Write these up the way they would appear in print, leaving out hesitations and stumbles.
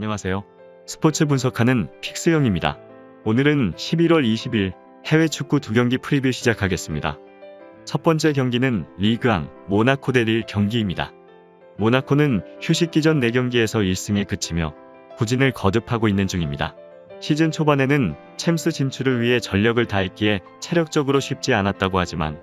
안녕하세요. 스포츠 분석하는 픽스형입니다. 오늘은 11월 20일 해외 축구 2경기 프리뷰 시작하겠습니다. 첫 번째 경기는 리그앙 모나코 대 릴 경기입니다. 모나코는 휴식기 전 4경기에서 1승에 그치며 부진을 거듭하고 있는 중입니다. 시즌 초반에는 챔스 진출을 위해 전력을 다했기에 체력적으로 쉽지 않았다고 하지만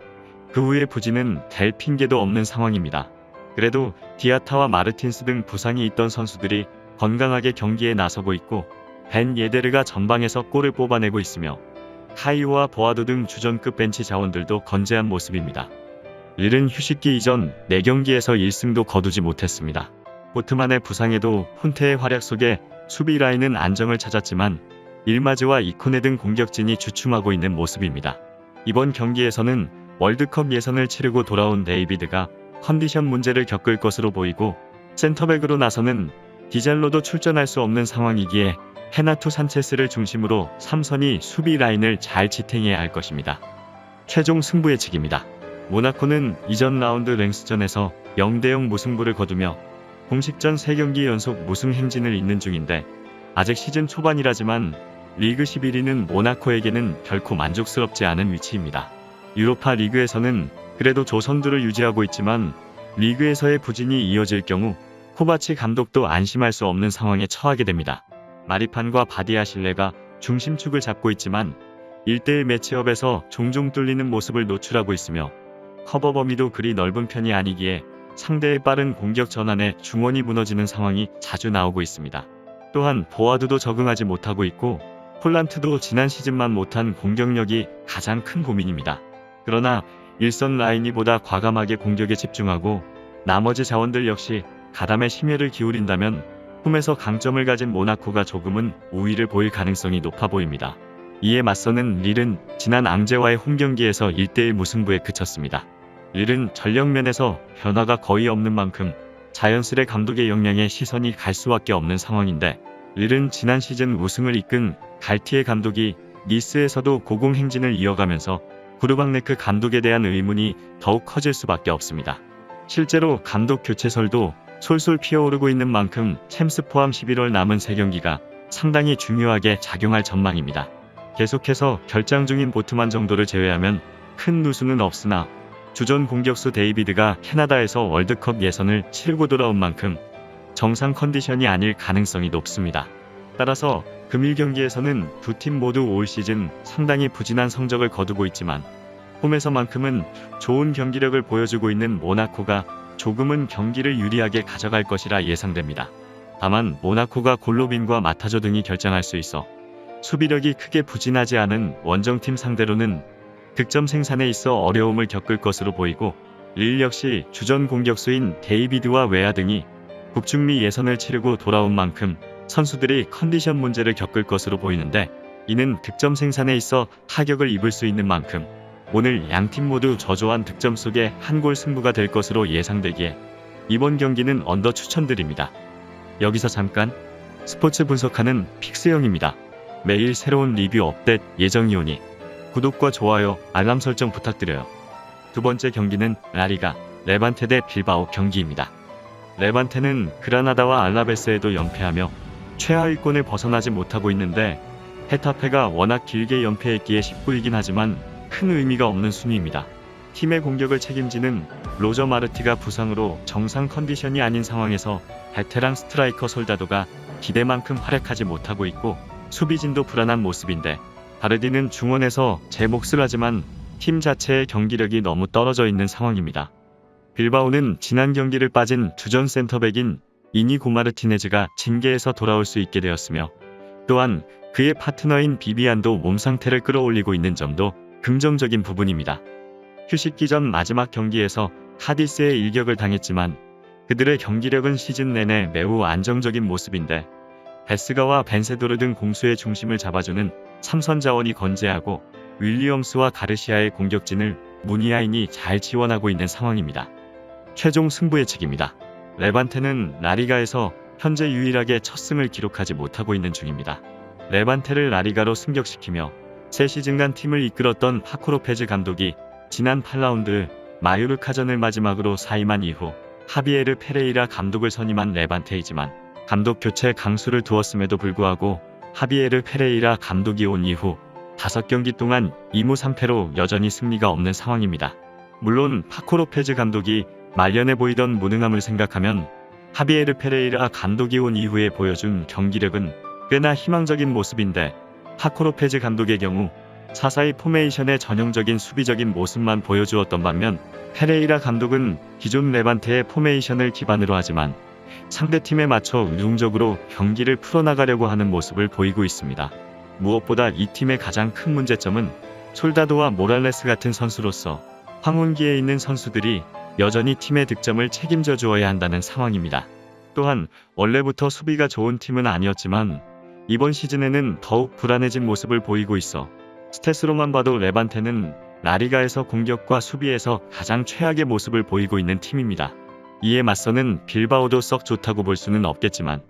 그 후의 부진은 될 핑계도 없는 상황입니다. 그래도 디아타와 마르틴스 등 부상이 있던 선수들이 건강하게 경기에 나서고 있고 벤 예데르가 전방에서 골을 뽑아내고 있으며 카이오와 보아도 등 주전급 벤치 자원들도 건재한 모습입니다. 릴은 휴식기 이전 4경기에서 1승도 거두지 못했습니다. 보트만의 부상에도 혼테의 활약 속에 수비 라인은 안정을 찾았지만 일마즈와 이코네 등 공격진이 주춤하고 있는 모습입니다. 이번 경기에서는 월드컵 예선을 치르고 돌아온 데이비드가 컨디션 문제를 겪을 것으로 보이고 센터백으로 나서는 디잘로도 출전할 수 없는 상황이기에 헤나투 산체스를 중심으로 3선이 수비 라인을 잘 지탱해야 할 것입니다. 최종 승부 예측입니다. 모나코는 이전 라운드 랭스전에서 0대0 무승부를 거두며 공식전 3경기 연속 무승 행진을 잇는 중인데 아직 시즌 초반이라지만 리그 11위는 모나코에게는 결코 만족스럽지 않은 위치입니다. 유로파 리그에서는 그래도 조선두를 유지하고 있지만 리그에서의 부진이 이어질 경우 코바치 감독도 안심할 수 없는 상황에 처하게 됩니다. 마리판과 바디아실레가 중심축을 잡고 있지만 1대1 매치업에서 종종 뚫리는 모습을 노출하고 있으며 커버 범위도 그리 넓은 편이 아니기에 상대의 빠른 공격 전환에 중원이 무너지는 상황이 자주 나오고 있습니다. 또한 보아드도 적응하지 못하고 있고 폴란트도 지난 시즌만 못한 공격력이 가장 큰 고민입니다. 그러나 일선 라인이 보다 과감하게 공격에 집중하고 나머지 자원들 역시 가담에 심혈을 기울인다면 홈에서 강점을 가진 모나코가 조금은 우위를 보일 가능성이 높아 보입니다. 이에 맞서는 릴은 지난 앙제와의 홈경기에서 1대1 무승부에 그쳤습니다. 릴은 전력면에서 변화가 거의 없는 만큼 자연스레 감독의 역량에 시선이 갈 수밖에 없는 상황인데 릴은 지난 시즌 우승을 이끈 갈티에 감독이 니스에서도 고공행진을 이어가면서 구르방네크 감독에 대한 의문이 더욱 커질 수밖에 없습니다. 실제로 감독 교체설도 솔솔 피어오르고 있는 만큼 챔스 포함 11월 남은 3경기가 상당히 중요하게 작용할 전망입니다. 계속해서 결장 중인 보트만 정도를 제외하면 큰 누수는 없으나 주전 공격수 데이비드가 캐나다에서 월드컵 예선을 치르고 돌아온 만큼 정상 컨디션이 아닐 가능성이 높습니다. 따라서 금일 경기에서는 두 팀 모두 올 시즌 상당히 부진한 성적을 거두고 있지만 홈에서만큼은 좋은 경기력을 보여주고 있는 모나코가 조금은 경기를 유리하게 가져갈 것이라 예상됩니다. 다만 모나코가 골로빈과 마타조 등이 결정할 수 있어 수비력이 크게 부진하지 않은 원정팀 상대로는 득점 생산에 있어 어려움을 겪을 것으로 보이고 릴 역시 주전 공격수인 데이비드와 웨아 등이 북중미 예선을 치르고 돌아온 만큼 선수들이 컨디션 문제를 겪을 것으로 보이는데 이는 득점 생산에 있어 타격을 입을 수 있는 만큼 오늘 양팀 모두 저조한 득점 속에 한 골 승부가 될 것으로 예상되기에 이번 경기는 언더 추천드립니다. 여기서 잠깐 스포츠 분석하는 픽스형입니다. 매일 새로운 리뷰 업데이트 예정이오니 구독과 좋아요, 알람 설정 부탁드려요. 두 번째 경기는 라리가 레반테 대 빌바오 경기입니다. 레반테는 그라나다와 알라베스에도 연패하며 최하위권을 벗어나지 못하고 있는데 헤타페가 워낙 길게 연패했기에 19위긴 하지만 큰 의미가 없는 순위입니다. 팀의 공격을 책임지는 로저 마르티가 부상으로 정상 컨디션이 아닌 상황에서 베테랑 스트라이커 솔다도가 기대만큼 활약하지 못하고 있고 수비진도 불안한 모습인데 바르디는 중원에서 제 몫을 하지만 팀 자체의 경기력이 너무 떨어져 있는 상황입니다. 빌바오는 지난 경기를 빠진 주전 센터백인 이니고 마르티네즈가 징계에서 돌아올 수 있게 되었으며 또한 그의 파트너인 비비안도 몸 상태를 끌어올리고 있는 점도 긍정적인 부분입니다. 휴식기 전 마지막 경기에서 카디스의 일격을 당했지만 그들의 경기력은 시즌 내내 매우 안정적인 모습인데 베스가와 벤세도르 등 공수의 중심을 잡아주는 3선 자원이 건재하고 윌리엄스와 가르시아의 공격진을 무니아인이 잘 지원하고 있는 상황입니다. 최종 승부 예측입니다. 레반테는 라리가에서 현재 유일하게 첫 승을 기록하지 못하고 있는 중입니다. 레반테를 라리가로 승격시키며 새 시즌간 팀을 이끌었던 파코 로페즈 감독이 지난 8라운드 마요르카전을 마지막으로 사임한 이후 하비에르 페레이라 감독을 선임한 레반테이지만 감독 교체 강수를 두었음에도 불구하고 하비에르 페레이라 감독이 온 이후 5경기 동안 2무 3패로 여전히 승리가 없는 상황입니다. 물론 파코 로페즈 감독이 말년에 보이던 무능함을 생각하면 하비에르 페레이라 감독이 온 이후에 보여준 경기력은 꽤나 희망적인 모습인데, 파코 로페즈 감독의 경우 4-4-2 포메이션의 전형적인 수비적인 모습만 보여주었던 반면, 페레이라 감독은 기존 레반테의 포메이션을 기반으로 하지만 상대팀에 맞춰 유동적으로 경기를 풀어나가려고 하는 모습을 보이고 있습니다. 무엇보다 이 팀의 가장 큰 문제점은 솔다도와 모랄레스 같은 선수로서 황혼기에 있는 선수들이 여전히 팀의 득점을 책임져 주어야 한다는 상황입니다. 또한 원래부터 수비가 좋은 팀은 아니었지만 이번 시즌에는 더욱 불안해진 모습을 보이고 있어 스탯으로만 봐도 레반테는 라리가에서 공격과 수비에서 가장 최악의 모습을 보이고 있는 팀입니다. 이에 맞서는 빌바오도 썩 좋다고 볼 수는 없겠지만,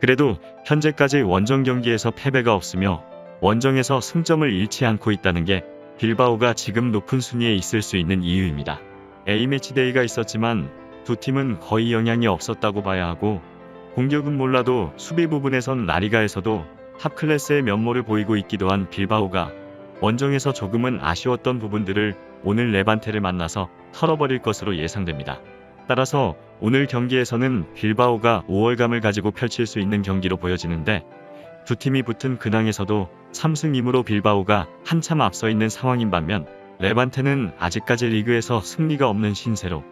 그래도 현재까지 원정 경기에서 패배가 없으며 원정에서 승점을 잃지 않고 있다는 게 빌바오가 지금 높은 순위에 있을 수 있는 이유입니다. A매치데이가 있었지만 두 팀은 거의 영향이 없었다고 봐야 하고, 공격은 몰라도 수비 부분에선 라리가에서도 탑클래스의 면모를 보이고 있기도 한 빌바오가 원정에서 조금은 아쉬웠던 부분들을 오늘 레반테를 만나서 털어버릴 것으로 예상됩니다. 따라서 오늘 경기에서는 빌바오가 5월감을 가지고 펼칠 수 있는 경기로 보여지는데, 두 팀이 붙은 근황에서도 3승 2무로 빌바오가 한참 앞서 있는 상황인 반면, 레반테는 아직까지 리그에서 승리가 없는 신세로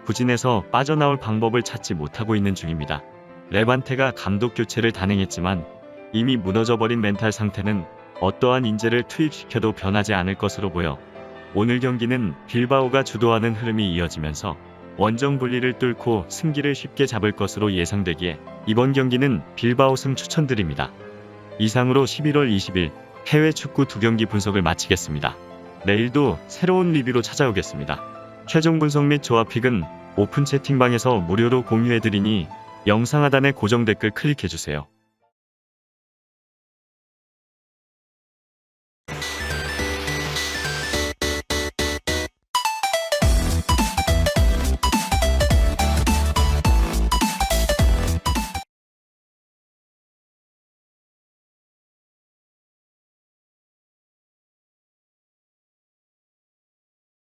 부진에서 빠져나올 방법을 찾지 못하고 있는 중입니다. 레반테가 감독 교체를 단행했지만 이미 무너져버린 멘탈 상태는 어떠한 인재를 투입시켜도 변하지 않을 것으로 보여 오늘 경기는 빌바오가 주도하는 흐름이 이어지면서 원정 분리를 뚫고 승기를 쉽게 잡을 것으로 예상되기에 이번 경기는 빌바오 승 추천드립니다. 이상으로 11월 20일 해외 축구 2경기 분석을 마치겠습니다. 내일도 새로운 리뷰로 찾아오겠습니다. 최종 분석 및 조합픽은 오픈 채팅방에서 무료로 공유해드리니 영상 하단의 고정 댓글 클릭해주세요.